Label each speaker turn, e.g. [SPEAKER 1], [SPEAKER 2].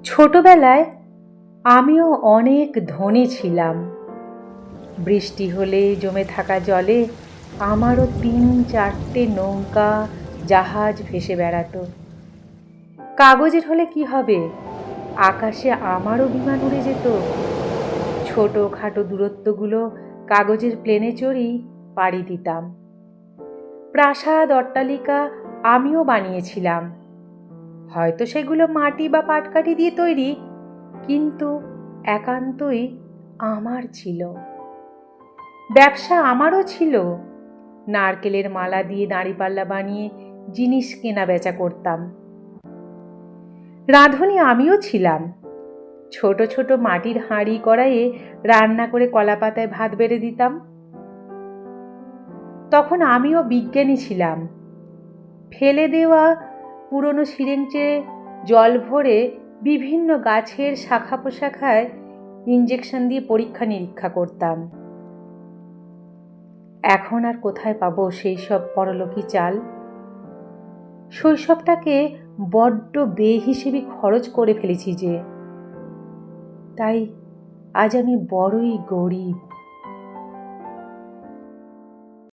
[SPEAKER 1] ছোটবেলায় আমিও অনেক ধনী ছিলাম। বৃষ্টি হলে জমে থাকা জলে আমারও ৩-৪টে নৌকা জাহাজ ভেসে বেড়াতো। কাগজের হলে কি হবে, আকাশে আমারও বিমান উড়ে যেত। ছোটখাটো দূরত্বগুলো কাগজের প্লেনে চড়েই পাড়ি দিতাম। প্রাসাদ অট্টালিকা আমিও বানিয়েছিলাম, হয়তো সেগুলো মাটি বা পাটকাঠি দিয়ে তৈরি, কিন্তু একান্তই আমার ছিল। ব্যবসা আমারও ছিল, নারকেলের মালা দিয়ে দাঁড়িপাল্লা বানিয়ে জিনিস কেনা বেচা করতাম। রাঁধুনি আমিও ছিলাম, ছোট ছোট মাটির হাঁড়ি কড়াইয়ে রান্না করে কলাপাতায় ভাত বেড়ে দিতাম। তখন আমিও বিজ্ঞানী ছিলাম, ফেলে দেওয়া পুরনো সিরিঞ্জে জল ভরে বিভিন্ন গাছের শাখা প্রশাখায় ইঞ্জেকশন দিয়ে পরীক্ষা নিরীক্ষা করতাম। এখন আর কোথায় পাবো সেই সব পরলোকি চাল? শৈশবটাকে বড্ড বেহিসেবি খরচ করে ফেলেছি যে, তাই আজ আমি বড়ই গরিব।